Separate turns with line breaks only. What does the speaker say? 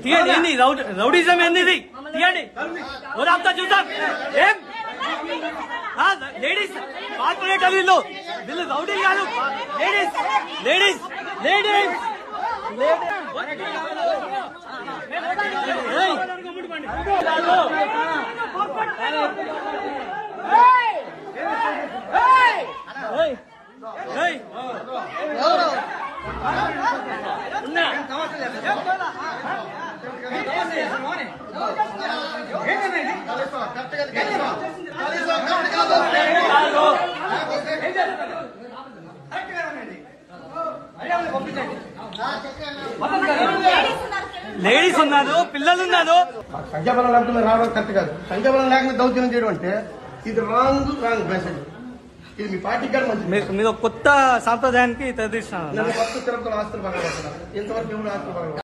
తీయండి. ఏంది రౌడీజం ఏంది ఇది? తీయండి. ఓదాంతా చూద్దాం. ఏం లేడీస్ కార్పొరేటర్ వీళ్ళు రౌడీ కాదు. లేడీస్ లేడీస్ లేడీస్ లేడీస్ ఉన్నారు, పిల్లలు ఉన్నారు.
సంఖ్యాబలం లేకుండా రావడం కరెక్ట్ కాదు. సంఖ్యాబలం లేకుండా దౌర్జన్యం చేయడం అంటే ఇది రాంగ్ మెసేజ్. ఇది మీ పార్టీకి కానీ మంచిది.
మీరు కొత్త సాంప్రదాయానికి తెరదీస్తున్నారు.
కొత్త తిరుపతిలో ఆస్తులు పగలగొడుతున్నారు. ఇంతవరకు ఎవరు ఆస్తులు పగలగొట్టారు?